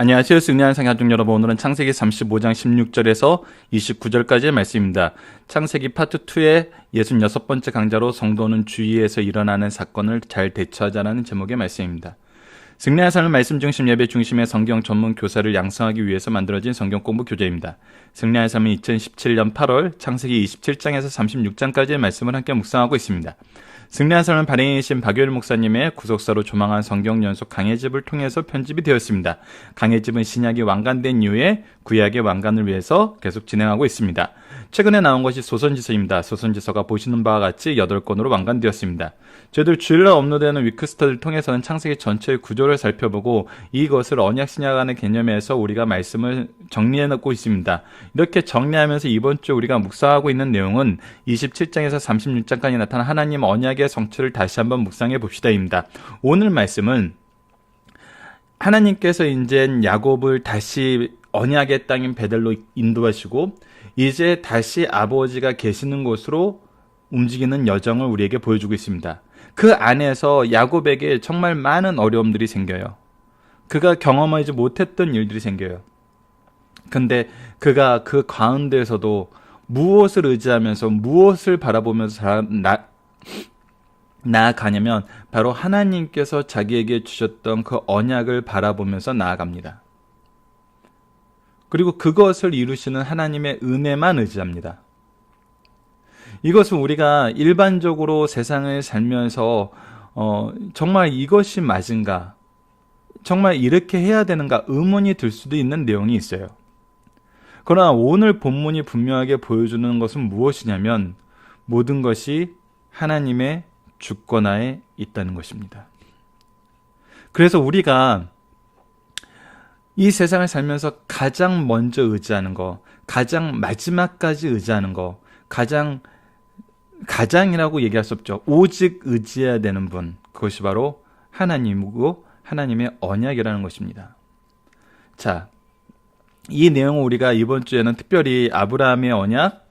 안녕하세요. 승리하는 가족 여러분. 오늘은 창세기 35장 16절에서 29절까지의 말씀입니다. 창세기 파트 2의 66번째 강좌로 성도는 주위에서 일어나는 사건을 잘 대처하자라는 제목의 말씀입니다. 승리하는 삶의 말씀 중심 예배 중심의 성경 전문 교사를 양성하기 위해서 만들어진 성경 공부 교재입니다. 승리하는 삶은 2017년 8월 창세기 27장에서 36장까지의 말씀을 함께 묵상하고 있습니다. 승리한 삶은 발행이신 박효일 목사님의 구속사로 조망한 성경 연속 강해집을 통해서 편집이 되었습니다. 강해집은 신약이 완간된 이후에 구약의 완간을 위해서 계속 진행하고 있습니다. 최근에 나온 것이 소선지서입니다. 소선지서가 보시는 바와 같이 8권으로 완간되었습니다. 저희들 주일날 업로드되는 위크스터를 통해서는 창세기 전체의 구조를 살펴보고 이것을 언약신약 간의 개념에서 우리가 말씀을 정리해 놓고 있습니다. 이렇게 정리하면서 이번 주 우리가 묵상하고 있는 내용은 27장에서 36장까지 나타난 하나님 언약의 성취를 다시 한번 묵상해 봅시다입니다. 오늘 말씀은 하나님께서 이제 야곱을 다시 언약의 땅인 베델로 인도하시고 이제 다시 아버지가 계시는 곳으로 움직이는 여정을 우리에게 보여주고 있습니다. 그 안에서 야곱에게 정말 많은 어려움들이 생겨요. 그가 경험하지 못했던 일들이 생겨요. 근데 그가 그 가운데에서도 무엇을 의지하면서 무엇을 바라보면서 나아가냐면 바로 하나님께서 자기에게 주셨던 그 언약을 바라보면서 나아갑니다. 그리고 그것을 이루시는 하나님의 은혜만 의지합니다. 이것은 우리가 일반적으로 세상을 살면서 정말 이것이 맞은가? 정말 이렇게 해야 되는가? 의문이 들 수도 있는 내용이 있어요. 그러나 오늘 본문이 분명하게 보여주는 것은 무엇이냐면 모든 것이 하나님의 주권하에 있다는 것입니다. 그래서 우리가 이 세상을 살면서 가장 먼저 의지하는 거, 가장 마지막까지 의지하는 거, 가장이라고 얘기할 수 없죠. 오직 의지해야 되는 분, 그것이 바로 하나님이고 하나님의 언약이라는 것입니다. 자, 이 내용을 우리가 이번 주에는 특별히 아브라함의 언약,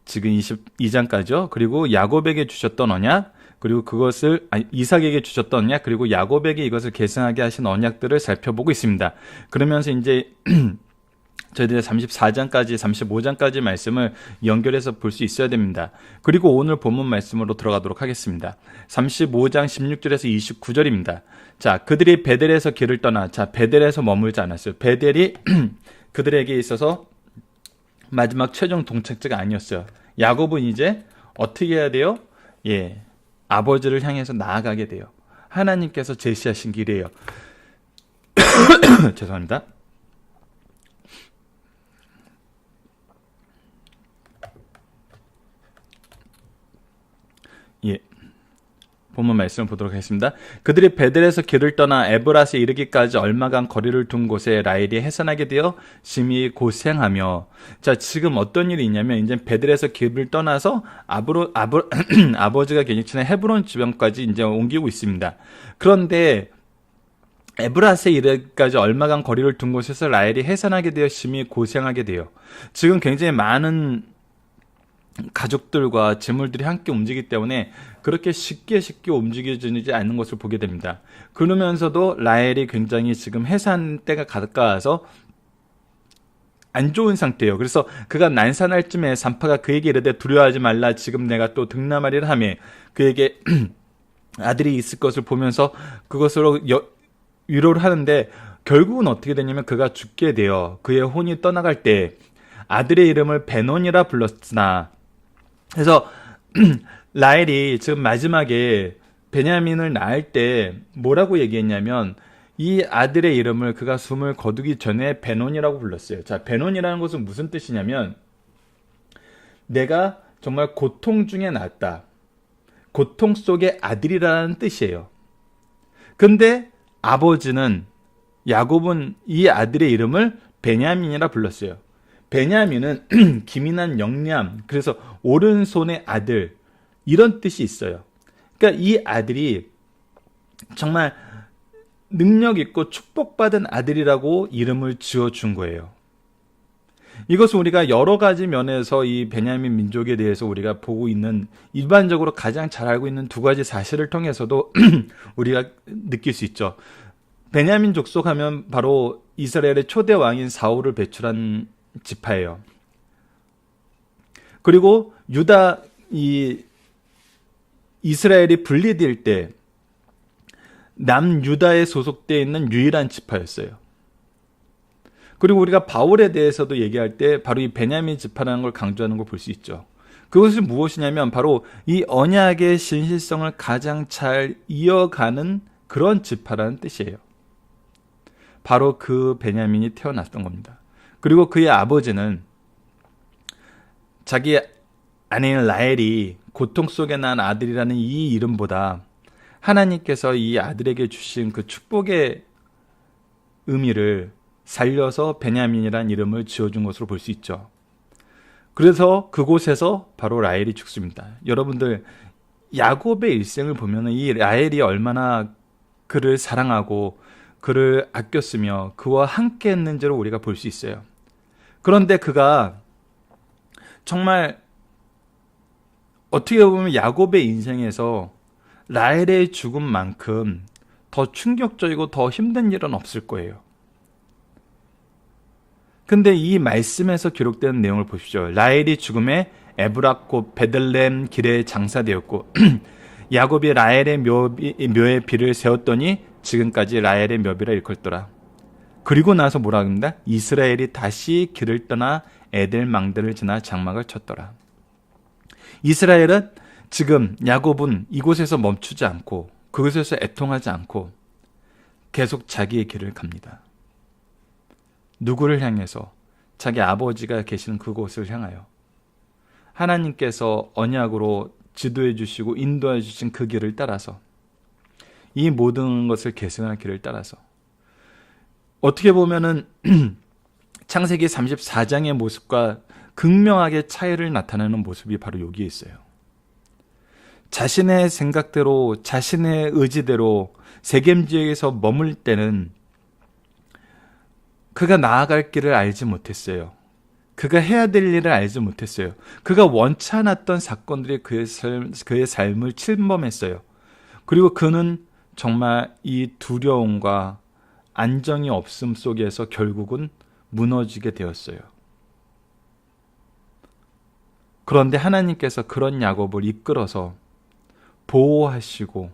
지금 22장까지요. 그리고 야곱에게 주셨던 언약, 그리고 그것을 이삭에게 주셨던 언약, 그리고 야곱에게 이것을 계승하게 하신 언약들을 살펴보고 있습니다. 그러면서 이제 저희들의 34장까지 35장까지 말씀을 연결해서 볼 수 있어야 됩니다. 그리고 오늘 본문 말씀으로 들어가도록 하겠습니다. 35장 16절에서 29절입니다. 자, 그들이 베델에서 길을 떠나, 자, 베델에서 머물지 않았어요. 베델이 그들에게 있어서 마지막 최종 동착지가 아니었어요. 야곱은 이제 어떻게 해야 돼요? 아버지를 향해서 나아가게 돼요. 하나님께서 제시하신 길이에요. 죄송합니다. 본문 말씀을 보도록 하겠습니다. 그들이 베델에서 길을 떠나 에브라스에 이르기까지 얼마간 거리를 둔 곳에 라헬이 해산하게 되어 심히 고생하며, 자, 지금 어떤 일이 있냐면 이제 베델에서 길을 떠나서 아버지가 계시는 헤브론 지방까지 이제 옮기고 있습니다. 그런데 에브라스에 이르기까지 얼마간 거리를 둔 곳에서 라헬이 해산하게 되어 심히 고생하게 돼요. 지금 굉장히 많은 가족들과 재물들이 함께 움직이기 때문에 그렇게 쉽게 움직여지지 않는 것을 보게 됩니다. 그러면서도 라헬이 굉장히 지금 해산 때가 가까워서 안 좋은 상태예요. 그래서 그가 난산할 쯤에 산파가 그에게 이르되 두려워하지 말라, 지금 내가 또 득남하리라 하며 그에게 아들이 있을 것을 보면서 그것으로 위로를 하는데 결국은 어떻게 되냐면 그가 죽게 돼요. 그의 혼이 떠나갈 때 아들의 이름을 베논이라 불렀으나, 그래서 라헬이 지금 마지막에 베냐민을 낳을 때 뭐라고 얘기했냐면 이 아들의 이름을 그가 숨을 거두기 전에 베논이라고 불렀어요. 자, 베논이라는 것은 무슨 뜻이냐면 내가 정말 고통 중에 낳았다, 고통 속의 아들이라는 뜻이에요. 근데 아버지는, 야곱은 이 아들의 이름을 베냐민이라 불렀어요. 베냐민은 기민한 영리함, 그래서 오른손의 아들, 이런 뜻이 있어요. 그러니까 이 아들이 정말 능력 있고 축복받은 아들이라고 이름을 지어준 거예요. 이것은 우리가 여러 가지 면에서 이 베냐민 민족에 대해서 우리가 보고 있는, 일반적으로 가장 잘 알고 있는 두 가지 사실을 통해서도 우리가 느낄 수 있죠. 베냐민 족속 하면 바로 이스라엘의 초대 왕인 사울을 배출한 지파예요. 그리고 이스라엘이 분리될 때 남유다에 소속되어 있는 유일한 지파였어요. 그리고 우리가 바울에 대해서도 얘기할 때 바로 이 베냐민 지파라는 걸 강조하는 걸 볼 수 있죠. 그것이 무엇이냐면 바로 이 언약의 신실성을 가장 잘 이어가는 그런 지파라는 뜻이에요. 바로 그 베냐민이 태어났던 겁니다. 그리고 그의 아버지는 자기 아내인 라헬이 고통 속에 난 아들이라는 이 이름보다 하나님께서 이 아들에게 주신 그 축복의 의미를 살려서 베냐민이라는 이름을 지어준 것으로 볼 수 있죠. 그래서 그곳에서 바로 라헬이 죽습니다. 여러분들 야곱의 일생을 보면 이 라헬이 얼마나 그를 사랑하고 그를 아꼈으며 그와 함께 했는지를 우리가 볼 수 있어요. 그런데 그가 정말 어떻게 보면 야곱의 인생에서 라헬의 죽음만큼 더 충격적이고 더 힘든 일은 없을 거예요. 근데 이 말씀에서 기록되는 내용을 보십시오. 라헬이 죽음에 에브라 곧 베들레헴 길에 장사되었고 야곱이 라헬의 묘에 비를 세웠더니 지금까지 라헬의 묘비라 일컬더라. 그리고 나서 뭐라 합니다? 이스라엘이 다시 길을 떠나 에델 망대를 지나 장막을 쳤더라. 이스라엘은 지금 야곱은 이곳에서 멈추지 않고 그곳에서 애통하지 않고 계속 자기의 길을 갑니다. 누구를 향해서? 자기 아버지가 계시는 그곳을 향하여. 하나님께서 언약으로 지도해 주시고 인도해 주신 그 길을 따라서, 이 모든 것을 계승할 길을 따라서. 어떻게 보면은 창세기 34장의 모습과 극명하게 차이를 나타내는 모습이 바로 여기에 있어요. 자신의 생각대로, 자신의 의지대로 세겜 지역에서 머물 때는 그가 나아갈 길을 알지 못했어요. 그가 해야 될 일을 알지 못했어요. 그가 원치 않았던 사건들이 그의 삶을 침범했어요. 그리고 그는 정말 이 두려움과 안정이 없음 속에서 결국은 무너지게 되었어요. 그런데 하나님께서 그런 야곱을 이끌어서 보호하시고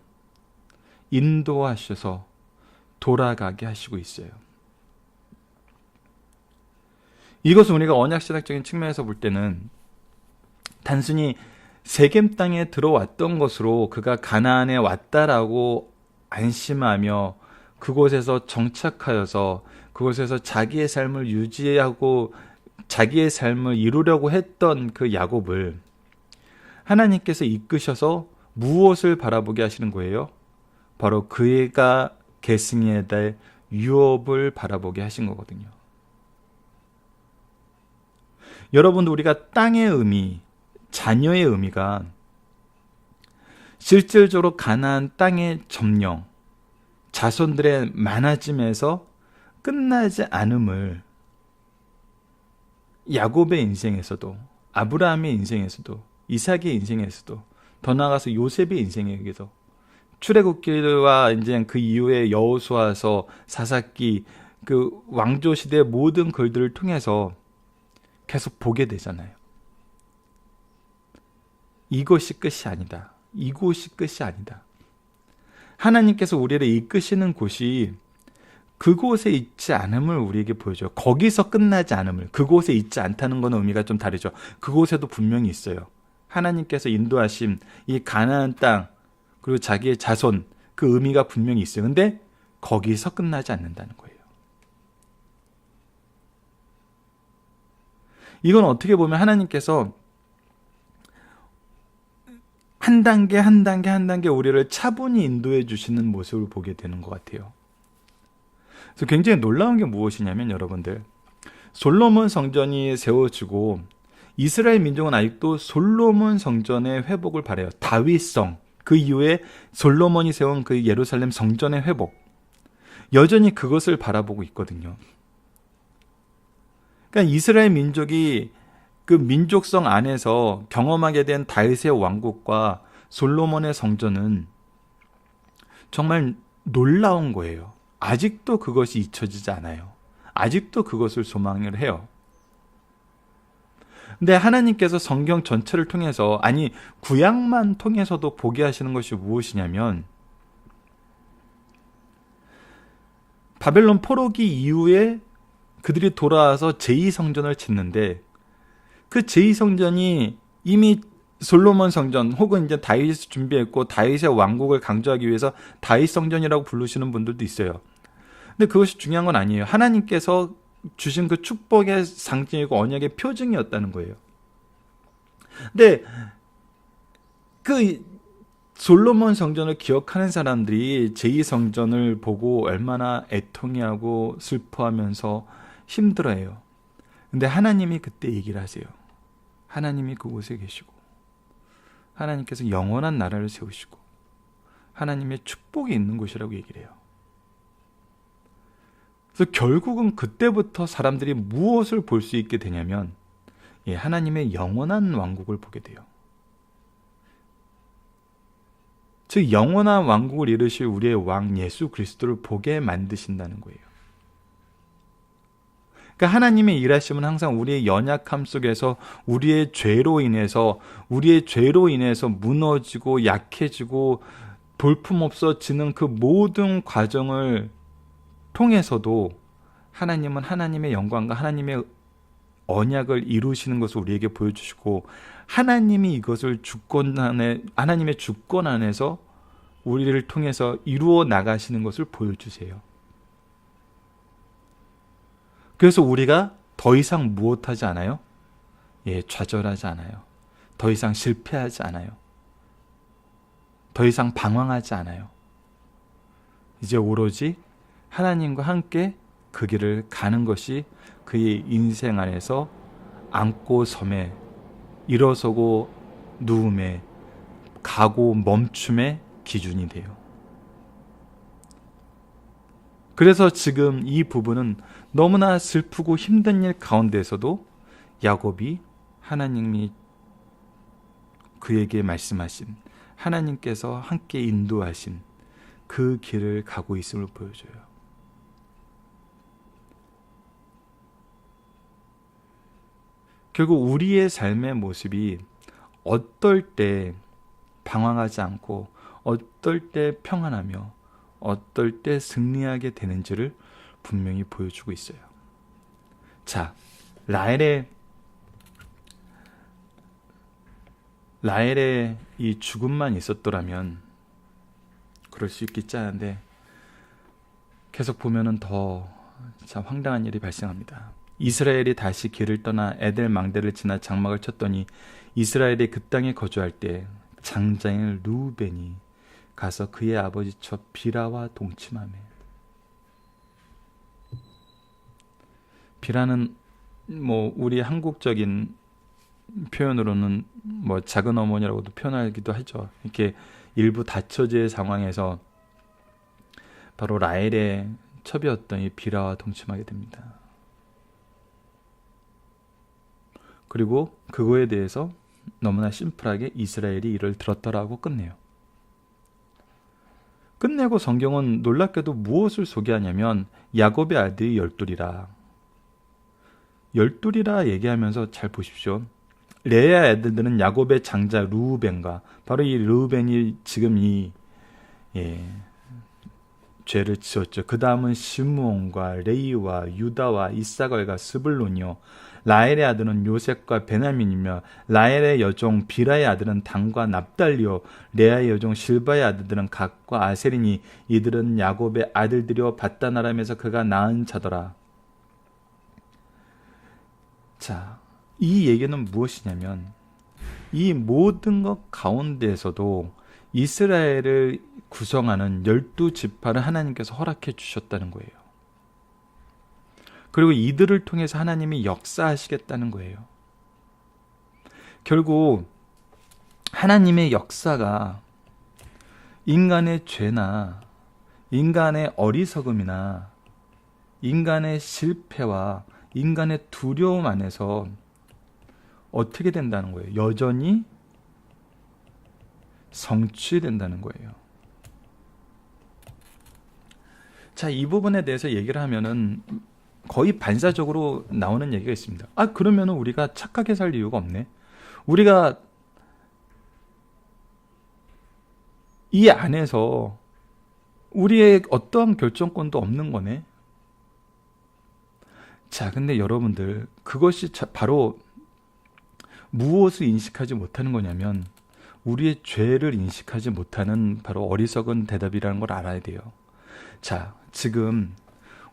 인도하셔서 돌아가게 하시고 있어요. 이것은 우리가 언약신학적인 측면에서 볼 때는 단순히 세겜 땅에 들어왔던 것으로 그가 가나안에 왔다라고 안심하며 그곳에서 정착하여서 그곳에서 자기의 삶을 유지하고 자기의 삶을 이루려고 했던 그 야곱을 하나님께서 이끄셔서 무엇을 바라보게 하시는 거예요? 바로 그가 계승해야 될 유업을 바라보게 하신 거거든요. 여러분도 우리가 땅의 의미, 자녀의 의미가 실질적으로 가나안 땅의 점령, 자손들의 많아짐에서 끝나지 않음을 야곱의 인생에서도, 아브라함의 인생에서도, 이삭의 인생에서도, 더 나아가서 요셉의 인생에게도, 출애굽기와 이제 그 이후에 여호수아서, 사사기, 그 왕조 시대의 모든 글들을 통해서 계속 보게 되잖아요. 이것이 끝이 아니다. 이곳이 끝이 아니다. 하나님께서 우리를 이끄시는 곳이 그곳에 있지 않음을 우리에게 보여줘요. 거기서 끝나지 않음을. 그곳에 있지 않다는 건 의미가 좀 다르죠. 그곳에도 분명히 있어요. 하나님께서 인도하신 이 가나안 땅, 그리고 자기의 자손, 그 의미가 분명히 있어요. 근데 거기서 끝나지 않는다는 거예요. 이건 어떻게 보면 하나님께서 한 단계 한 단계 한 단계 우리를 차분히 인도해 주시는 모습을 보게 되는 것 같아요. 그래서 굉장히 놀라운 게 무엇이냐면 여러분들, 솔로몬 성전이 세워지고 이스라엘 민족은 아직도 솔로몬 성전의 회복을 바라요. 다윗성, 그 이후에 솔로몬이 세운 그 예루살렘 성전의 회복, 여전히 그것을 바라보고 있거든요. 그러니까 이스라엘 민족이 그 민족성 안에서 경험하게 된 다윗의 왕국과 솔로몬의 성전은 정말 놀라운 거예요. 아직도 그것이 잊혀지지 않아요. 아직도 그것을 소망을 해요. 근데 하나님께서 성경 전체를 통해서, 아니 구약만 통해서도 보게 하시는 것이 무엇이냐면, 바벨론 포로기 이후에 그들이 돌아와서 제2성전을 짓는데, 그 제2성전이 이미 솔로몬 성전 혹은 이제 다윗이 준비했고 다윗의 왕국을 강조하기 위해서 다윗 성전이라고 부르시는 분들도 있어요. 근데 그것이 중요한 건 아니에요. 하나님께서 주신 그 축복의 상징이고 언약의 표징이었다는 거예요. 근데 그 솔로몬 성전을 기억하는 사람들이 제2성전을 보고 얼마나 애통해하고 슬퍼하면서 힘들어해요. 근데 하나님이 그때 얘기를 하세요. 하나님이 그곳에 계시고 하나님께서 영원한 나라를 세우시고 하나님의 축복이 있는 곳이라고 얘기를 해요. 그래서 결국은 그때부터 사람들이 무엇을 볼 수 있게 되냐면, 하나님의 영원한 왕국을 보게 돼요. 즉 영원한 왕국을 이루실 우리의 왕 예수 그리스도를 보게 만드신다는 거예요. 그러니까 하나님의 일하심은 항상 우리의 연약함 속에서 우리의 죄로 인해서 무너지고 약해지고 볼품없어지는 그 모든 과정을 통해서도 하나님은 하나님의 영광과 하나님의 언약을 이루시는 것을 우리에게 보여주시고, 하나님이 이것을 하나님의 주권 안에서 우리를 통해서 이루어 나가시는 것을 보여주세요. 그래서 우리가 더 이상 무엇하지 않아요? 좌절하지 않아요. 더 이상 실패하지 않아요. 더 이상 방황하지 않아요. 이제 오로지 하나님과 함께 그 길을 가는 것이 그의 인생 안에서 앉고 섬에, 일어서고 누움에, 가고 멈춤의 기준이 돼요. 그래서 지금 이 부분은 너무나 슬프고 힘든 일 가운데서도 야곱이 하나님이 그에게 말씀하신, 하나님께서 함께 인도하신 그 길을 가고 있음을 보여줘요. 결국 우리의 삶의 모습이 어떨 때 방황하지 않고 어떨 때 평안하며 어떨 때 승리하게 되는지를 분명히 보여주고 있어요. 자, 라헬의 이 죽음만 있었더라면 그럴 수 있겠지 하는데, 계속 보면은 더 참 황당한 일이 발생합니다. 이스라엘이 다시 길을 떠나 에델 망대를 지나 장막을 쳤더니 이스라엘이 그 땅에 거주할 때 장자인 르우벤이 가서 그의 아버지 처 비라와 동침하매. 비라는 우리 한국적인 표현으로는 작은 어머니라고도 표현하기도 하죠. 이렇게 일부 다처제의 상황에서 바로 라헬의 첩이었던 이 비라와 동침하게 됩니다. 그리고 그거에 대해서 너무나 심플하게 이스라엘이 이를 들었더라고 끝내요. 끝내고 성경은 놀랍게도 무엇을 소개하냐면 야곱의 아들이 열둘이라 얘기하면서 잘 보십시오. 레아 아들들은 야곱의 장자 르우벤과, 바로 이 르우벤이 지금 이 죄를 지었죠. 그 다음은 시므온과 레이와 유다와 이사갈과 스불론이요. 라헬의 아들은 요셉과 베냐민이며 라헬의 여종 비라의 아들은 단과 납달리요. 레아의 여종 실바의 아들들은 갓과 아셀이니 이들은 야곱의 아들들이요 밧단 아람에서 그가 낳은 자더라. 자, 이 얘기는 무엇이냐면, 이 모든 것 가운데에서도 이스라엘을 구성하는 12지파를 하나님께서 허락해 주셨다는 거예요. 그리고 이들을 통해서 하나님이 역사하시겠다는 거예요. 결국 하나님의 역사가 인간의 죄나 인간의 어리석음이나 인간의 실패와 인간의 두려움 안에서 어떻게 된다는 거예요? 여전히 성취된다는 거예요. 자, 이 부분에 대해서 얘기를 하면은 거의 반사적으로 나오는 얘기가 있습니다. 그러면은 우리가 착하게 살 이유가 없네. 우리가 이 안에서 우리의 어떠한 결정권도 없는 거네. 자, 근데 여러분들, 그것이 바로 무엇을 인식하지 못하는 거냐면 우리의 죄를 인식하지 못하는 바로 어리석은 대답이라는 걸 알아야 돼요. 자, 지금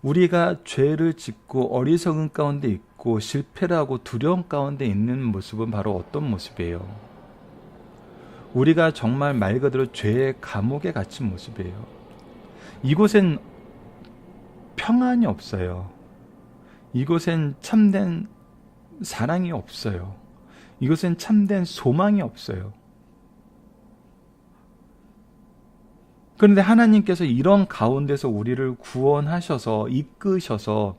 우리가 죄를 짓고 어리석은 가운데 있고 실패를 하고 두려움 가운데 있는 모습은 바로 어떤 모습이에요? 우리가 정말 말 그대로 죄의 감옥에 갇힌 모습이에요. 이곳엔 평안이 없어요. 이곳엔 참된 사랑이 없어요. 이곳엔 참된 소망이 없어요. 그런데 하나님께서 이런 가운데서 우리를 구원하셔서 이끄셔서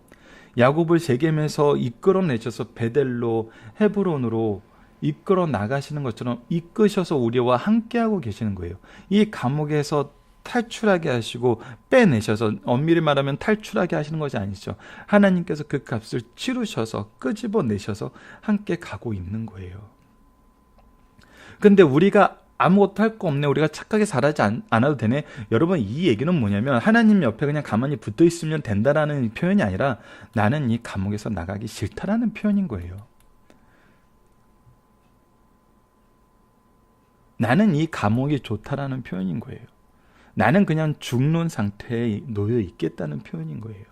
야곱을 세겜에서 이끌어내셔서 베델로 헤브론으로 이끌어 나가시는 것처럼 이끄셔서 우리와 함께하고 계시는 거예요. 이 감옥에서 탈출하게 하시고 빼내셔서, 엄밀히 말하면 탈출하게 하시는 것이 아니죠. 하나님께서 그 값을 치르셔서 끄집어내셔서 함께 가고 있는 거예요. 근데 우리가 아무것도 할 거 없네, 우리가 착하게 살아지 않아도 되네. 여러분, 이 얘기는 뭐냐면 하나님 옆에 그냥 가만히 붙어 있으면 된다라는 표현이 아니라 나는 이 감옥에서 나가기 싫다라는 표현인 거예요. 나는 이 감옥이 좋다라는 표현인 거예요. 나는 그냥 죽는 상태에 놓여 있겠다는 표현인 거예요.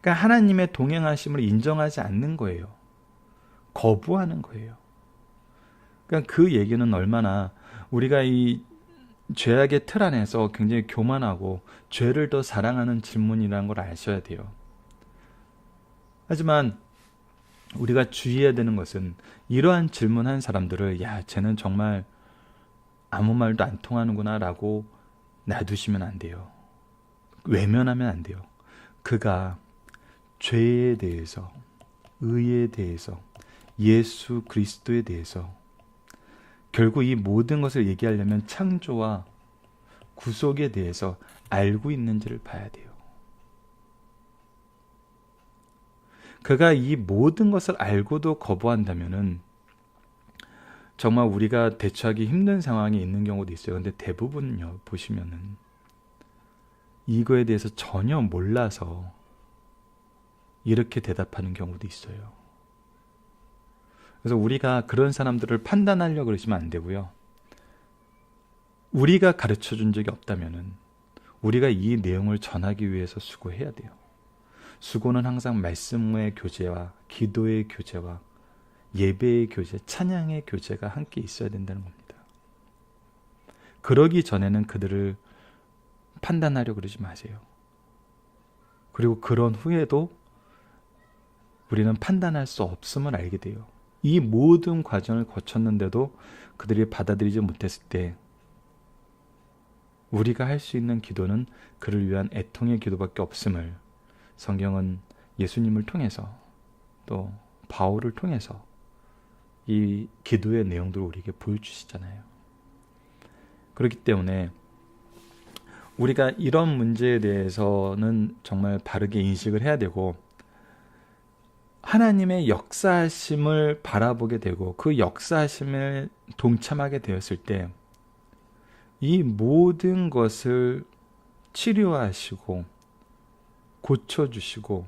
그러니까 하나님의 동행하심을 인정하지 않는 거예요. 거부하는 거예요. 그러니까 그 얘기는 얼마나 우리가 이 죄악의 틀 안에서 굉장히 교만하고 죄를 더 사랑하는 질문이라는 걸 아셔야 돼요. 하지만 우리가 주의해야 되는 것은 이러한 질문한 사람들을 쟤는 정말 아무 말도 안 통하는구나 라고 놔두시면 안 돼요. 외면하면 안 돼요. 그가 죄에 대해서, 의에 대해서, 예수 그리스도에 대해서 결국 이 모든 것을 얘기하려면 창조와 구속에 대해서 알고 있는지를 봐야 돼요. 그가 이 모든 것을 알고도 거부한다면은 정말 우리가 대처하기 힘든 상황에 있는 경우도 있어요. 근데 대부분요, 보시면은 이거에 대해서 전혀 몰라서 이렇게 대답하는 경우도 있어요. 그래서 우리가 그런 사람들을 판단하려고 그러시면 안 되고요. 우리가 가르쳐 준 적이 없다면은 우리가 이 내용을 전하기 위해서 수고해야 돼요. 수고는 항상 말씀의 교제와 기도의 교제와 예배의 교제, 찬양의 교제가 함께 있어야 된다는 겁니다. 그러기 전에는 그들을 판단하려고 그러지 마세요. 그리고 그런 후에도 우리는 판단할 수 없음을 알게 돼요. 이 모든 과정을 거쳤는데도 그들이 받아들이지 못했을 때 우리가 할 수 있는 기도는 그를 위한 애통의 기도밖에 없음을 성경은 예수님을 통해서 또 바울을 통해서 이 기도의 내용들을 우리에게 보여주시잖아요. 그렇기 때문에 우리가 이런 문제에 대해서는 정말 바르게 인식을 해야 되고 하나님의 역사하심을 바라보게 되고 그 역사하심에 동참하게 되었을 때 이 모든 것을 치료하시고 고쳐주시고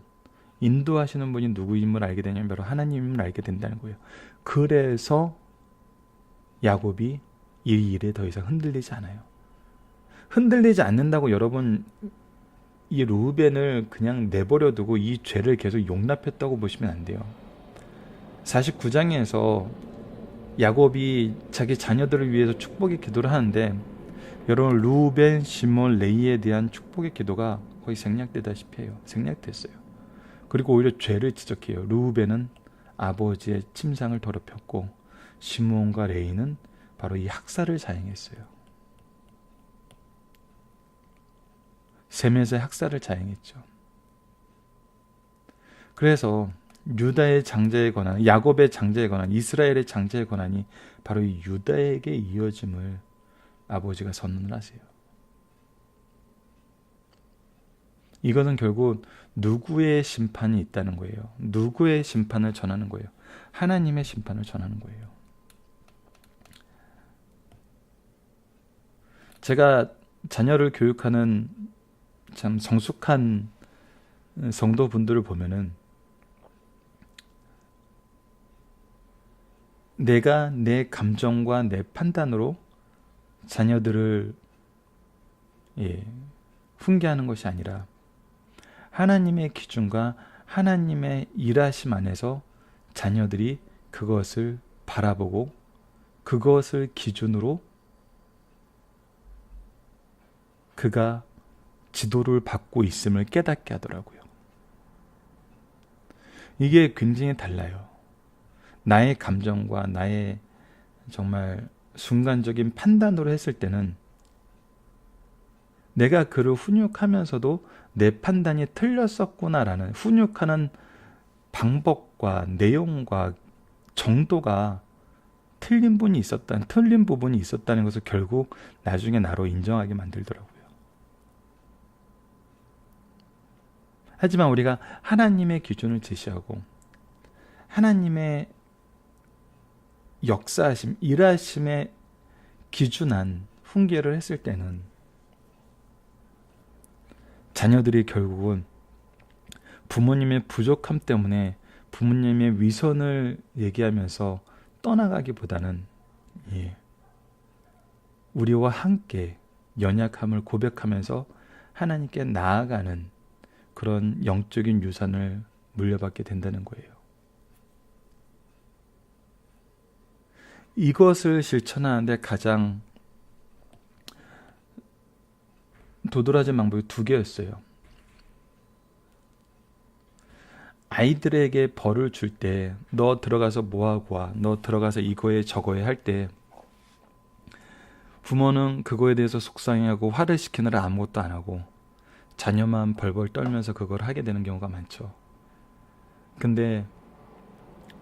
인도하시는 분이 누구임을 알게 되냐면 바로 하나님임을 알게 된다는 거예요. 그래서 야곱이 이 일에 더 이상 흔들리지 않아요. 흔들리지 않는다고 여러분 이 루벤을 그냥 내버려 두고 이 죄를 계속 용납했다고 보시면 안 돼요. 49장에서 야곱이 자기 자녀들을 위해서 축복의 기도를 하는데 여러분 루벤, 시몬, 레이에 대한 축복의 기도가 거의 생략되다시피 해요. 생략됐어요. 그리고 오히려 죄를 지적해요. 루벤은 아버지의 침상을 더럽혔고 시몬과 레이는 바로 이 학살을 자행했어요. 셈에서의 학살을 자행했죠. 그래서 유다의 장자의 권한, 야곱의 장자의 권한, 이스라엘의 장자의 권한이 바로 이 유다에게 이어짐을 아버지가 선언을 하세요. 이것은 결국 누구의 심판이 있다는 거예요. 누구의 심판을 전하는 거예요. 하나님의 심판을 전하는 거예요. 제가 자녀를 교육하는 참 성숙한 성도분들을 보면은 내가 내 감정과 내 판단으로 자녀들을 훈계하는 것이 아니라 하나님의 기준과 하나님의 일하심 안에서 자녀들이 그것을 바라보고 그것을 기준으로 그가 지도를 받고 있음을 깨닫게 하더라고요. 이게 굉장히 달라요. 나의 감정과 나의 정말 순간적인 판단으로 했을 때는 내가 그를 훈육하면서도 내 판단이 틀렸었구나라는, 훈육하는 방법과 내용과 정도가 틀린 부분이 있었다는 것을 결국 나중에 나로 인정하게 만들더라고요. 하지만 우리가 하나님의 기준을 제시하고 하나님의 역사하심, 일하심에 기준한 훈계를 했을 때는 자녀들이 결국은 부모님의 부족함 때문에 부모님의 위선을 얘기하면서 떠나가기보다는 우리와 함께 연약함을 고백하면서 하나님께 나아가는 그런 영적인 유산을 물려받게 된다는 거예요. 이것을 실천하는데 가장 도드라진 방법이 두 개였어요. 아이들에게 벌을 줄 때 너 들어가서 뭐하고 와, 너 들어가서 이거에 저거에 할 때 부모는 그거에 대해서 속상해하고 화를 시키느라 아무것도 안 하고 자녀만 벌벌 떨면서 그걸 하게 되는 경우가 많죠. 근데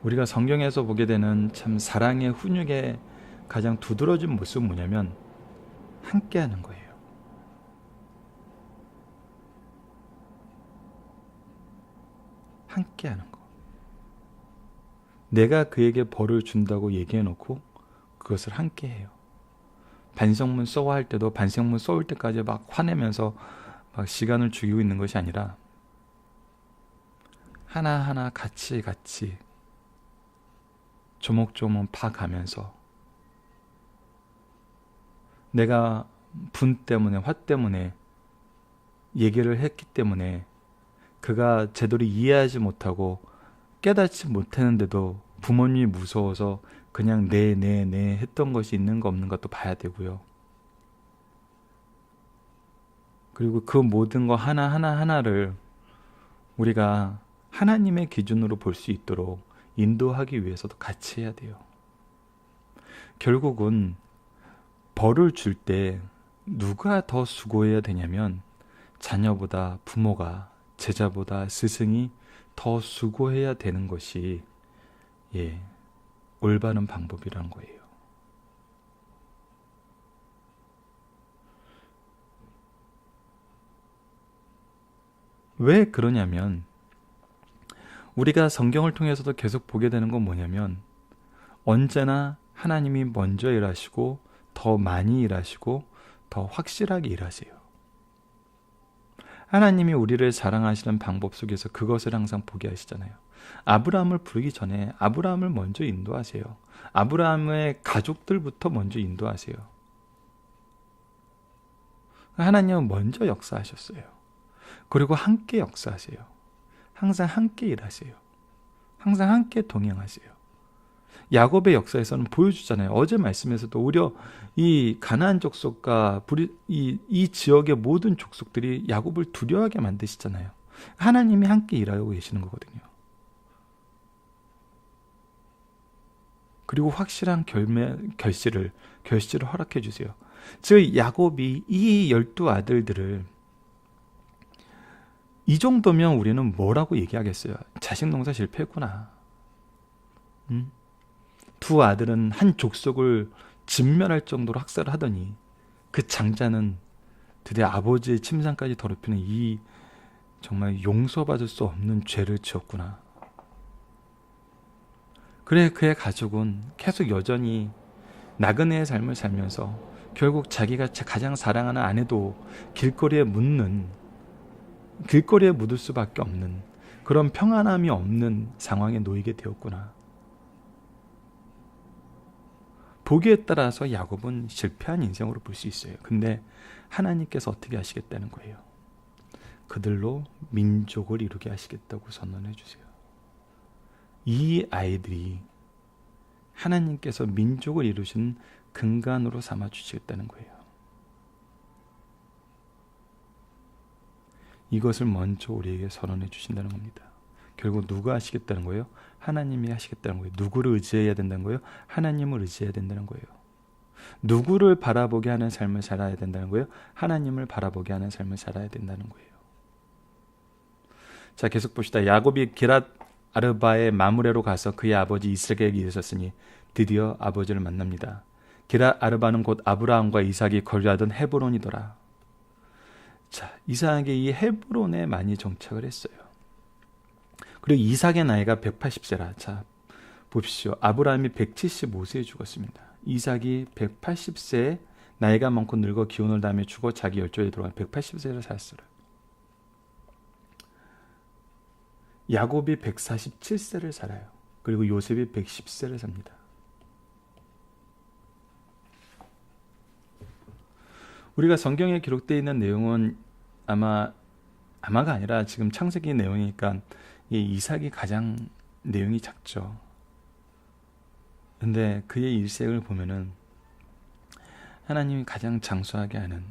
우리가 성경에서 보게 되는 참 사랑의 훈육의 가장 두드러진 모습은 뭐냐면 함께 하는 거예요. 함께 하는 거. 내가 그에게 벌을 준다고 얘기해 놓고 그것을 함께 해요. 반성문 써와 할 때도 반성문 써올 때까지 막 화내면서 막 시간을 죽이고 있는 것이 아니라 하나하나 같이 조목조목 파가면서 내가 분 때문에 화 때문에 얘기를 했기 때문에 그가 제대로 이해하지 못하고 깨닫지 못했는데도 부모님이 무서워서 그냥 네 했던 것이 있는 거 없는 것도 봐야 되고요. 그리고 그 모든 거 하나하나를 우리가 하나님의 기준으로 볼 수 있도록 인도하기 위해서도 같이 해야 돼요. 결국은 벌을 줄 때 누가 더 수고해야 되냐면 자녀보다 부모가, 제자보다 스승이 더 수고해야 되는 것이 올바른 방법이라는 거예요. 왜 그러냐면 우리가 성경을 통해서도 계속 보게 되는 건 뭐냐면 언제나 하나님이 먼저 일하시고 더 많이 일하시고 더 확실하게 일하세요. 하나님이 우리를 사랑하시는 방법 속에서 그것을 항상 보게 하시잖아요. 아브라함을 부르기 전에 아브라함을 먼저 인도하세요. 아브라함의 가족들부터 먼저 인도하세요. 하나님은 먼저 역사하셨어요. 그리고 함께 역사하세요. 항상 함께 일하세요. 항상 함께 동행하세요. 야곱의 역사에서는 보여주잖아요. 어제 말씀에서도 오히려 이 가나안 족속과 이 지역의 모든 족속들이 야곱을 두려워하게 만드시잖아요. 하나님이 함께 일하고 계시는 거거든요. 그리고 확실한 결실을 허락해 주세요. 즉 야곱이 이 12아들들을 이 정도면 우리는 뭐라고 얘기하겠어요? 자식 농사 실패했구나. 두 아들은 한 족속을 진멸할 정도로 학살을 하더니 그 장자는 드디어 아버지의 침상까지 더럽히는 이 정말 용서받을 수 없는 죄를 지었구나. 그래 그의 가족은 계속 여전히 나그네의 삶을 살면서 결국 자기가 가장 사랑하는 아내도 길거리에 묻을 수밖에 없는 그런 평안함이 없는 상황에 놓이게 되었구나. 보기에 따라서 야곱은 실패한 인생으로 볼 수 있어요. 근데 하나님께서 어떻게 하시겠다는 거예요? 그들로 민족을 이루게 하시겠다고 선언해 주세요. 이 아이들이 하나님께서 민족을 이루신 근간으로 삼아 주시겠다는 거예요. 이것을 먼저 우리에게 선언해 주신다는 겁니다. 결국 누가 하시겠다는 거예요? 하나님이 하시겠다는 거예요. 누구를 의지해야 된다는 거예요? 하나님을 의지해야 된다는 거예요. 누구를 바라보게 하는 삶을 살아야 된다는 거예요? 하나님을 바라보게 하는 삶을 살아야 된다는 거예요. 자, 계속 봅시다. 야곱이 기랏 아르바의 마므레로 가서 그의 아버지 이삭에게 이르렀으니 드디어 아버지를 만납니다. 기랏 아르바는 곧 아브라함과 이삭이 거주하던 헤브론이더라. 자, 이삭이 이 헤브론에 많이 정착을 했어요. 그리고 이삭의 나이가 180세라. 자, 보십시오. 아브라함이 175세에 죽었습니다. 이삭이 180세에 나이가 많고 늙어 기운을 다하며 죽어 자기 열조에 들어간 180세를 살았어요. 야곱이 147세를 살아요. 그리고 요셉이 110세를 삽니다. 우리가 성경에 기록되어 있는 내용은 아마가 아니라 지금 창세기 내용이니까 이 이삭이 가장 내용이 작죠. 근데 그의 일생을 보면은 하나님이 가장 장수하게 하는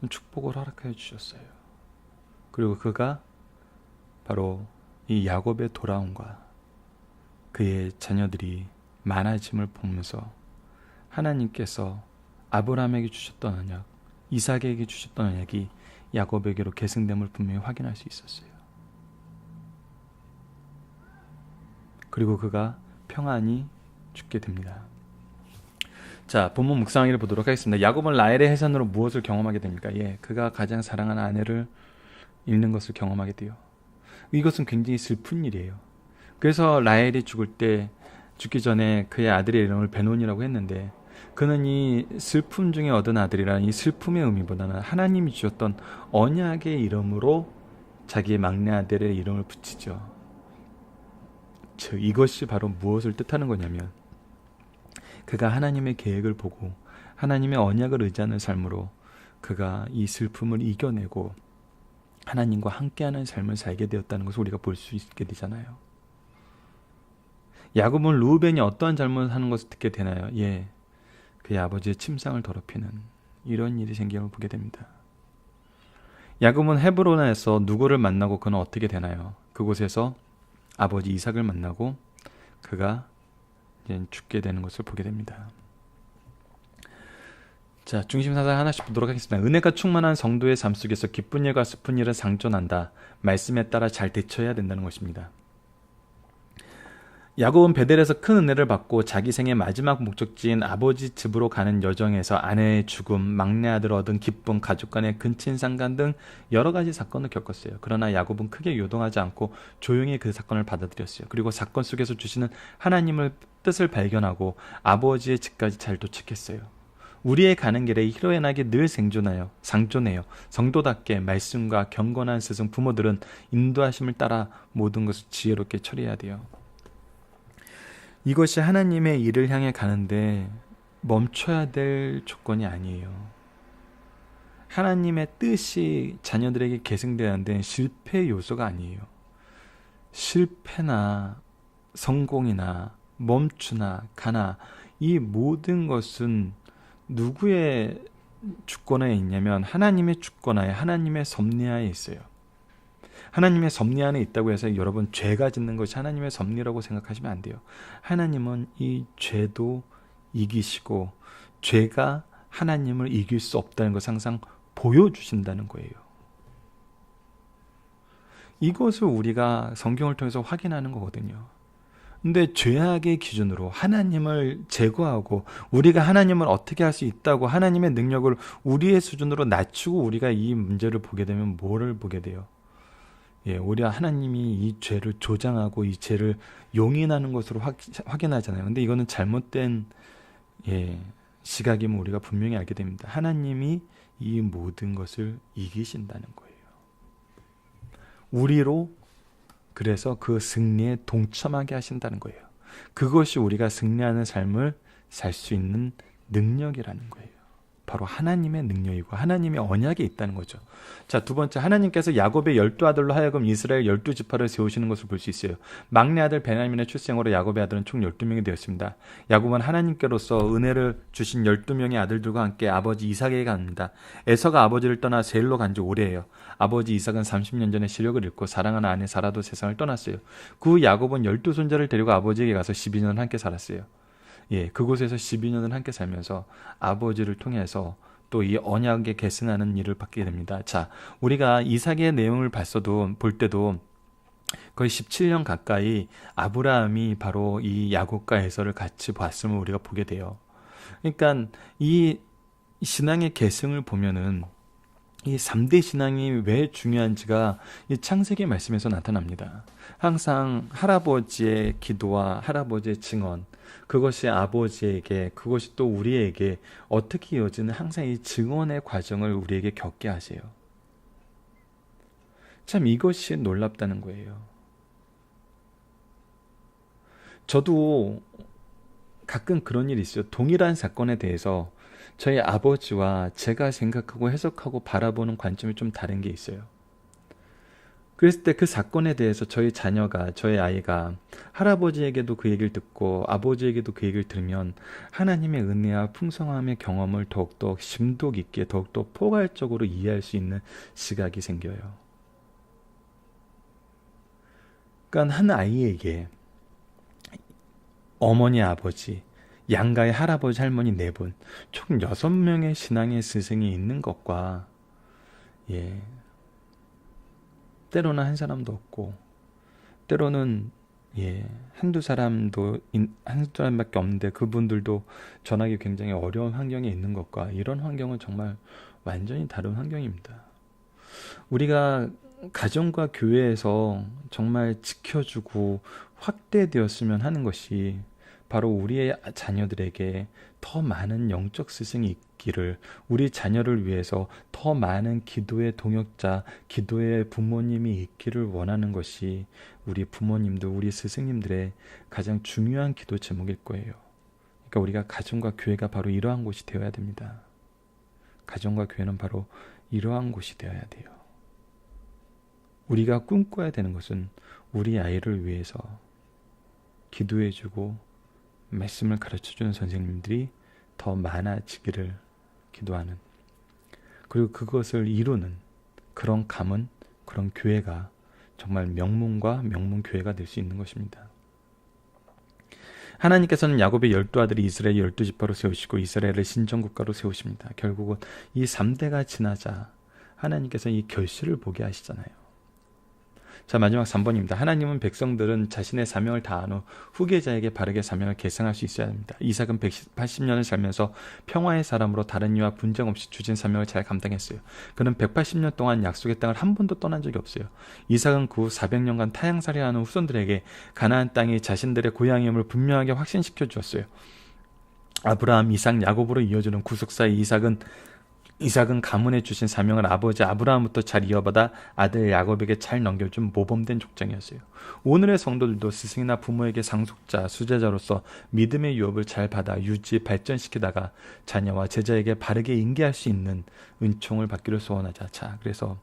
축복을 허락하여 주셨어요. 그리고 그가 바로 이 야곱의 돌아옴과 그의 자녀들이 많아짐을 보면서 하나님께서 아브라함에게 주셨던 언약, 이삭에게 주셨던 언약이 야곱에게로 계승됨을 분명히 확인할 수 있었어요. 그리고 그가 평안히 죽게 됩니다. 자, 본문 묵상하기를 보도록 하겠습니다. 야곱은 라헬의 해산으로 무엇을 경험하게 됩니까? 그가 가장 사랑하는 아내를 잃는 것을 경험하게 돼요. 이것은 굉장히 슬픈 일이에요. 그래서 라헬이 죽기 전에 그의 아들의 이름을 베논이라고 했는데, 그는 이 슬픔 중에 얻은 아들이라는 이 슬픔의 의미보다는 하나님이 주셨던 언약의 이름으로 자기의 막내 아들의 이름을 붙이죠. 즉 이것이 바로 무엇을 뜻하는 거냐면, 그가 하나님의 계획을 보고 하나님의 언약을 의지하는 삶으로 그가 이 슬픔을 이겨내고 하나님과 함께하는 삶을 살게 되었다는 것을 우리가 볼 수 있게 되잖아요. 야곱은 루벤이 어떠한 잘못을 하는 것을 듣게 되나요? 그의 아버지의 침상을 더럽히는 이런 일이 생김을 보게 됩니다. 야곱은 헤브론에서 누구를 만나고 그는 어떻게 되나요? 그곳에서 아버지 이삭을 만나고 그가 이제 죽게 되는 것을 보게 됩니다. 자, 중심사상 하나씩 보도록 하겠습니다. 은혜가 충만한 성도의 삶 속에서 기쁜 일과 슬픈 일은 상존한다. 말씀에 따라 잘 대처해야 된다는 것입니다. 야곱은 베델에서 큰 은혜를 받고 자기 생의 마지막 목적지인 아버지 집으로 가는 여정에서 아내의 죽음, 막내 아들을 얻은 기쁨, 가족 간의 근친상간 등 여러 가지 사건을 겪었어요. 그러나 야곱은 크게 요동하지 않고 조용히 그 사건을 받아들였어요. 그리고 사건 속에서 주시는 하나님의 뜻을 발견하고 아버지의 집까지 잘 도착했어요. 우리의 가는 길에 희로애락이 늘 상존해요. 성도답게 말씀과 경건한 스승 부모들은 인도하심을 따라 모든 것을 지혜롭게 처리해야 돼요. 이것이 하나님의 일을 향해 가는데 멈춰야 될 조건이 아니에요. 하나님의 뜻이 자녀들에게 계승되어야 하는데 실패의 요소가 아니에요. 실패나 성공이나 멈추나 가나 이 모든 것은 누구의 주권하에 있냐면 하나님의 주권하에, 하나님의 섭리하에 있어요. 하나님의 섭리 안에 있다고 해서 여러분 죄가 짓는 것이 하나님의 섭리라고 생각하시면 안 돼요. 하나님은 이 죄도 이기시고 죄가 하나님을 이길 수 없다는 것을 항상 보여주신다는 거예요. 이것을 우리가 성경을 통해서 확인하는 거거든요. 근데 죄악의 기준으로 하나님을 제거하고 우리가 하나님을 어떻게 할 수 있다고 하나님의 능력을 우리의 수준으로 낮추고 우리가 이 문제를 보게 되면 뭐를 보게 돼요? 예, 오히려 하나님이 이 죄를 조장하고 이 죄를 용인하는 것으로 확인하잖아요. 근데 이거는 잘못된 시각이면 우리가 분명히 알게 됩니다. 하나님이 이 모든 것을 이기신다는 거예요. 우리로 그래서 그 승리에 동참하게 하신다는 거예요. 그것이 우리가 승리하는 삶을 살 수 있는 능력이라는 거예요. 바로 하나님의 능력이고 하나님의 언약이 있다는 거죠. 자, 두 번째, 하나님께서 야곱의 12아들로 하여금 이스라엘 12지파를 세우시는 것을 볼 수 있어요. 막내 아들 베냐민의 출생으로 야곱의 아들은 총 12명이 되었습니다. 야곱은 하나님께로서 은혜를 주신 12명의 아들들과 함께 아버지 이삭에게 갑니다. 에서가 아버지를 떠나 세일로 간 지 오래예요. 아버지 이삭은 30년 전에 시력을 잃고 사랑하는 아내 사라도 세상을 떠났어요. 그 후 야곱은 12손자를 데리고 아버지에게 가서 12년을 함께 살았어요. 그곳에서 12년을 함께 살면서 아버지를 통해서 또 이 언약에 계승하는 일을 받게 됩니다. 자, 우리가 이삭의 내용을 볼 때도 거의 17년 가까이 아브라함이 바로 이 야곱과 에서를 같이 봤음을 우리가 보게 돼요. 그러니까 이 신앙의 계승을 보면은 이 3대 신앙이 왜 중요한지가 이 창세기 말씀에서 나타납니다. 항상 할아버지의 기도와 할아버지의 증언, 그것이 아버지에게, 그것이 또 우리에게 어떻게 이어지는 항상 이 증언의 과정을 우리에게 겪게 하세요. 참 이것이 놀랍다는 거예요. 저도 가끔 그런 일이 있어요. 동일한 사건에 대해서 저희 아버지와 제가 생각하고 해석하고 바라보는 관점이 좀 다른 게 있어요. 그랬을 때 그 사건에 대해서 저희 자녀가, 저희 아이가 할아버지에게도 그 얘기를 듣고 아버지에게도 그 얘기를 들으면 하나님의 은혜와 풍성함의 경험을 더욱더 심도 깊게, 더욱더 포괄적으로 이해할 수 있는 시각이 생겨요. 그러니까 한 아이에게 어머니, 아버지, 양가의 할아버지, 할머니 4분, 총 6명의 신앙의 스승이 있는 것과 때로는 한 사람도 없고 때로는 한두 사람밖에 없는데 그분들도 전하기 굉장히 어려운 환경에 있는 것과 이런 환경은 정말 완전히 다른 환경입니다. 우리가 가정과 교회에서 정말 지켜주고 확대되었으면 하는 것이 바로 우리의 자녀들에게 더 많은 영적 스승이 있기를, 우리 자녀를 위해서 더 많은 기도의 동역자, 기도의 부모님이 있기를 원하는 것이 우리 부모님들, 우리 스승님들의 가장 중요한 기도 제목일 거예요. 그러니까 우리가 가정과 교회가 바로 이러한 곳이 되어야 됩니다. 가정과 교회는 바로 이러한 곳이 되어야 돼요. 우리가 꿈꿔야 되는 것은 우리 아이를 위해서 기도해주고 말씀을 가르쳐주는 선생님들이 더 많아지기를 기도하는, 그리고 그것을 이루는 그런 가문, 그런 교회가 정말 명문과 명문교회가 될 수 있는 것입니다. 하나님께서는 야곱의 12아들이 이스라엘 12지파로 세우시고 이스라엘을 신정국가로 세우십니다. 결국은 이 3대가 지나자 하나님께서 이 결실을 보게 하시잖아요. 자, 마지막 3번입니다. 하나님은 백성들은 자신의 사명을 다한 후 후계자에게 바르게 사명을 계승할 수 있어야 합니다. 이삭은 180년을 살면서 평화의 사람으로 다른 이와 분쟁 없이 주신 사명을 잘 감당했어요. 그는 180년 동안 약속의 땅을 한 번도 떠난 적이 없어요. 이삭은 그 후 400년간 타향살이하는 후손들에게 가나안 땅이 자신들의 고향임을 분명하게 확신시켜 주었어요. 아브라함, 이삭, 야곱으로 이어지는 구속사의 이삭은 가문에 주신 사명을 아버지 아브라함부터 잘 이어받아 아들 야곱에게 잘 넘겨준 모범된 족장이었어요. 오늘의 성도들도 스승이나 부모에게 상속자, 수제자로서 믿음의 유업을 잘 받아 유지, 발전시키다가 자녀와 제자에게 바르게 인계할 수 있는 은총을 받기를 소원하자. 자, 그래서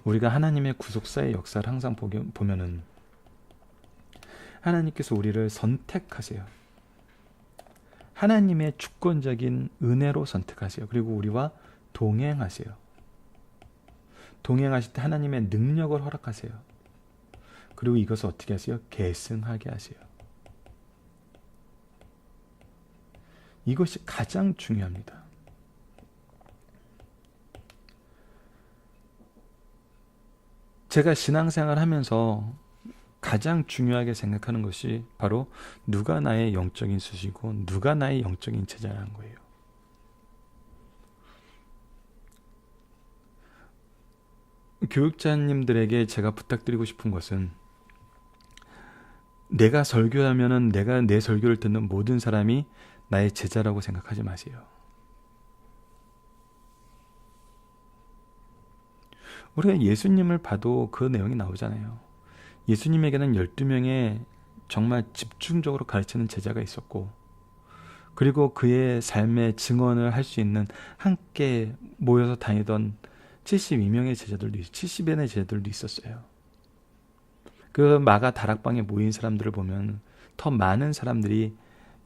우리가 하나님의 구속사의 역사를 항상 보면은 하나님께서 우리를 선택하세요. 하나님의 주권적인 은혜로 선택하세요. 그리고 우리와 동행하세요. 동행하실 때 하나님의 능력을 허락하세요. 그리고 이것을 어떻게 하세요? 계승하게 하세요. 이것이 가장 중요합니다. 제가 신앙생활 하면서 가장 중요하게 생각하는 것이 바로 누가 나의 영적인 수시고 누가 나의 영적인 제자라는 거예요. 교육자님들에게 제가 부탁드리고 싶은 것은, 내가 설교하면은 내가 내 설교를 듣는 모든 사람이 나의 제자라고 생각하지 마세요. 우리가 예수님을 봐도 그 내용이 나오잖아요. 예수님에게는 12명의 정말 집중적으로 가르치는 제자가 있었고, 그리고 그의 삶의 증언을 할 수 있는 함께 모여서 다니던 72명의 제자들도 70인의 제자들도 있었어요. 그 마가 다락방에 모인 사람들을 보면 더 많은 사람들이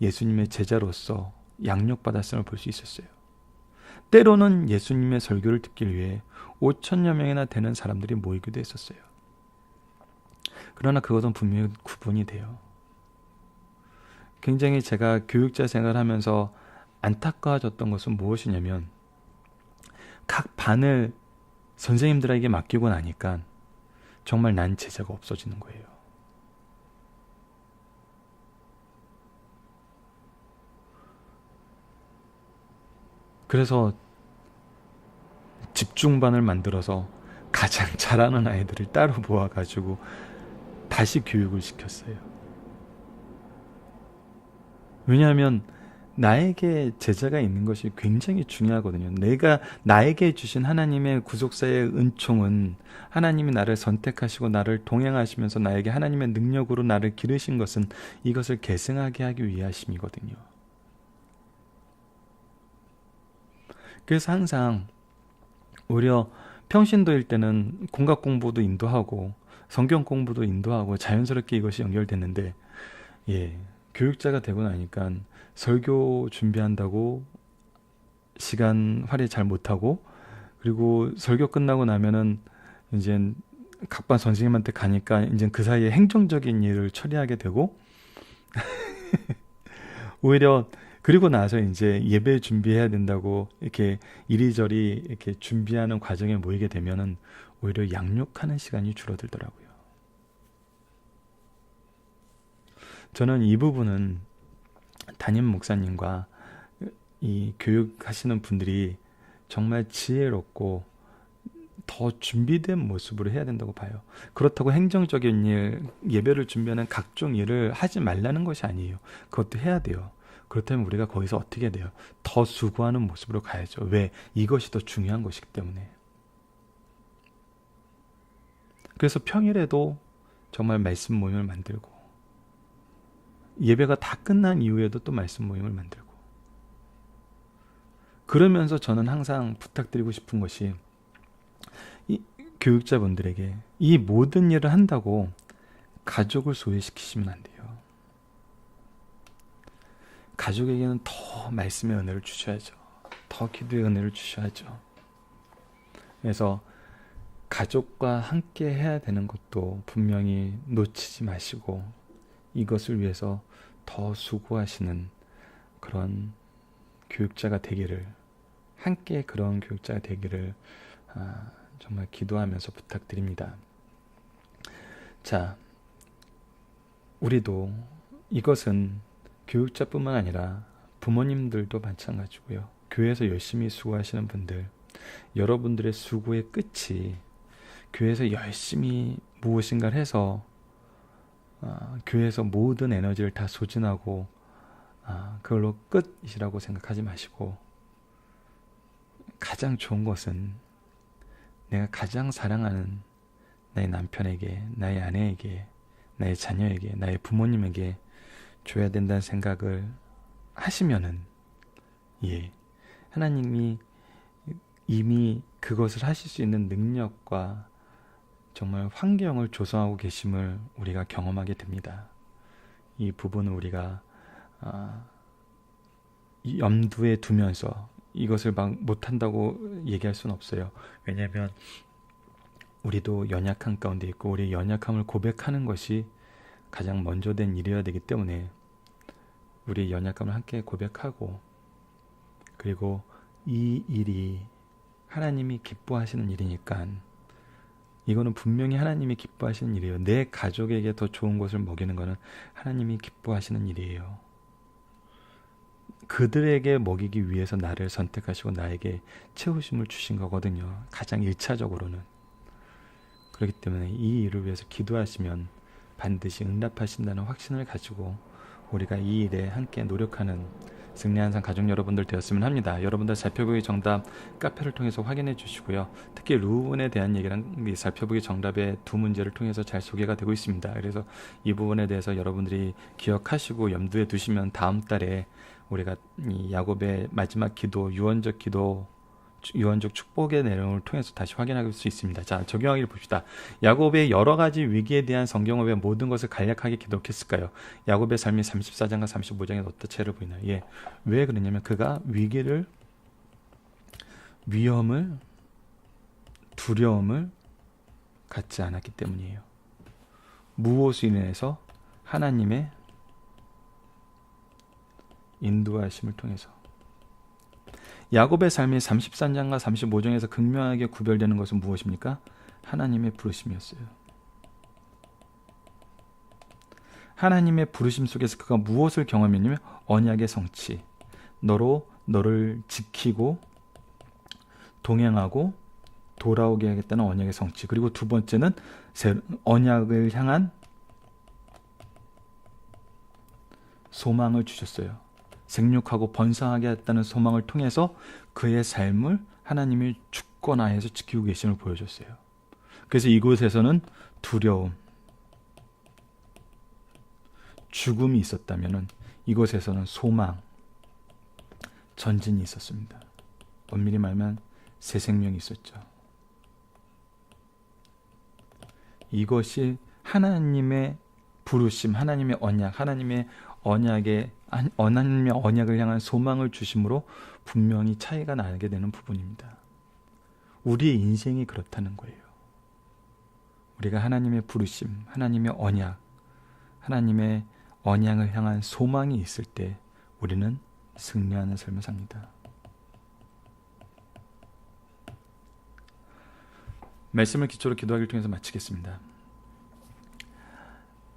예수님의 제자로서 양육받았음을 볼 수 있었어요. 때로는 예수님의 설교를 듣기 위해 5천여 명이나 되는 사람들이 모이기도 했었어요. 그러나 그것은 분명히 구분이 돼요. 굉장히 제가 교육자 생활을 하면서 안타까워졌던 것은 무엇이냐면, 각 반을 선생님들에게 맡기고 나니까 정말 난 제자가 없어지는 거예요. 그래서 집중반을 만들어서 가장 잘하는 아이들을 따로 모아가지고 다시 교육을 시켰어요. 왜냐하면 나에게 제자가 있는 것이 굉장히 중요하거든요. 내가 나에게 주신 하나님의 구속사의 은총은, 하나님이 나를 선택하시고 나를 동행하시면서 나에게 하나님의 능력으로 나를 기르신 것은 이것을 계승하게 하기 위하심이거든요. 그래서 항상 오히려 평신도일 때는 공각 공부도 인도하고 성경 공부도 인도하고 자연스럽게 이것이 연결됐는데, 교육자가 되고 나니까 설교 준비한다고 시간 할애 잘 못하고, 그리고 설교 끝나고 나면은 이제 각반 선생님한테 가니까 이제 그 사이에 행정적인 일을 처리하게 되고 오히려 그리고 나서 이제 예배 준비해야 된다고 이렇게 이리저리 이렇게 준비하는 과정에 모이게 되면은 오히려 양육하는 시간이 줄어들더라고요. 저는 이 부분은 담임 목사님과 이 교육하시는 분들이 정말 지혜롭고 더 준비된 모습으로 해야 된다고 봐요. 그렇다고 행정적인 일, 예배를 준비하는 각종 일을 하지 말라는 것이 아니에요. 그것도 해야 돼요. 그렇다면 우리가 거기서 어떻게 해야 돼요? 더 수고하는 모습으로 가야죠. 왜? 이것이 더 중요한 것이기 때문에. 그래서 평일에도 정말 말씀 모임을 만들고, 예배가 다 끝난 이후에도 또 말씀 모임을 만들고, 그러면서 저는 항상 부탁드리고 싶은 것이, 이 교육자분들에게 이 모든 일을 한다고 가족을 소외시키시면 안 돼요. 가족에게는 더 말씀의 은혜를 주셔야죠. 더 기도의 은혜를 주셔야죠. 그래서 가족과 함께 해야 되는 것도 분명히 놓치지 마시고, 이것을 위해서 더 수고하시는 그런 교육자가 되기를, 함께 그런 교육자가 되기를 정말 기도하면서 부탁드립니다. 자, 우리도 이것은 교육자뿐만 아니라 부모님들도 마찬가지고요. 교회에서 열심히 수고하시는 분들, 여러분들의 수고의 끝이 교회에서 열심히 무엇인가를 해서 교회에서 모든 에너지를 다 소진하고 그걸로 끝이라고 생각하지 마시고, 가장 좋은 것은 내가 가장 사랑하는 나의 남편에게, 나의 아내에게, 나의 자녀에게, 나의 부모님에게 줘야 된다는 생각을 하시면은, 하나님이 이미 그것을 하실 수 있는 능력과 정말 환경을 조성하고 계심을 우리가 경험하게 됩니다. 이 부분을 우리가 염두에 두면서 이것을 막 못한다고 얘기할 수는 없어요. 왜냐하면 우리도 연약한 가운데 있고, 우리의 연약함을 고백하는 것이 가장 먼저 된 일이어야 되기 때문에 우리의 연약함을 함께 고백하고, 그리고 이 일이 하나님이 기뻐하시는 일이니까 이거는 분명히 하나님이 기뻐하시는 일이에요. 내 가족에게 더 좋은 것을 먹이는 것은 하나님이 기뻐하시는 일이에요. 그들에게 먹이기 위해서 나를 선택하시고 나에게 채우심을 주신 거거든요. 가장 1차적으로는. 그렇기 때문에 이 일을 위해서 기도하시면 반드시 응답하신다는 확신을 가지고 우리가 이 일에 함께 노력하는 승리한상 가족 여러분들 되었으면 합니다. 여러분들 살펴보기 정답 카페를 통해서 확인해 주시고요. 특히 루운에 대한 얘기랑 이 살펴보기 정답의 두 문제를 통해서 잘 소개가 되고 있습니다. 그래서 이 부분에 대해서 여러분들이 기억하시고 염두에 두시면 다음 달에 우리가 이 야곱의 마지막 기도, 유언적 축복의 내용을 통해서 다시 확인할 수 있습니다. 자, 적용하기를 봅시다. 야곱의 여러 가지 위기에 대한 성경은 왜 모든 것을 간략하게 기록했을까요? 야곱의 삶이 34장과 35장에 어떠체를 보이나요? 예. 왜 그러냐면 그가 위기를, 위험을, 두려움을 갖지 않았기 때문이에요. 무엇으로 인해서? 하나님의 인도하심을 통해서. 야곱의 삶이 33장과 35장에서 극명하게 구별되는 것은 무엇입니까? 하나님의 부르심이었어요. 하나님의 부르심 속에서 그가 무엇을 경험했냐면 언약의 성취. 너를 지키고 동행하고 돌아오게 하겠다는 언약의 성취. 그리고 두 번째는 언약을 향한 소망을 주셨어요. 생육하고 번성하게 했다는 소망을 통해서 그의 삶을 하나님이 주권하여서 지키고 계심을 보여줬어요. 그래서 이곳에서는 두려움, 죽음이 있었다면 이곳에서는 소망, 전진이 있었습니다. 엄밀히 말하면 새 생명이 있었죠. 이것이 하나님의 부르심, 하나님의 언약, 하나님의 언약을 향한 소망을 주심으로 분명히 차이가 나게 되는 부분입니다. 우리의 인생이 그렇다는 거예요. 우리가 하나님의 부르심, 하나님의 언약, 하나님의 언약을 향한 소망이 있을 때 우리는 승리하는 삶을 삽니다. 말씀을 기초로 기도하기를 통해서 마치겠습니다.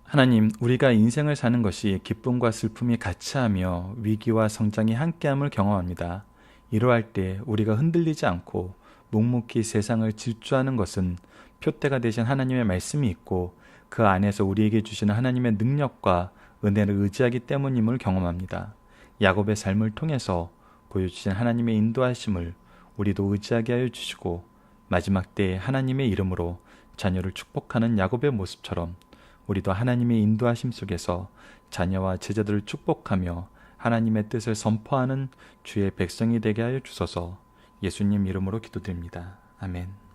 하나님, 우리가 인생을 사는 것이 기쁨과 슬픔이 같이하며 위기와 성장이 함께함을 경험합니다. 이러할 때 우리가 흔들리지 않고 묵묵히 세상을 질주하는 것은 표대가 되신 하나님의 말씀이 있고 그 안에서 우리에게 주시는 하나님의 능력과 은혜를 의지하기 때문임을 경험합니다. 야곱의 삶을 통해서 보여주신 하나님의 인도하심을 우리도 의지하게 하여 주시고 마지막 때에 하나님의 이름으로 자녀를 축복하는 야곱의 모습처럼 우리도 하나님의 인도하심 속에서 자녀와 제자들을 축복하며 하나님의 뜻을 선포하는 주의 백성이 되게 하여 주소서. 예수님 이름으로 기도드립니다. 아멘.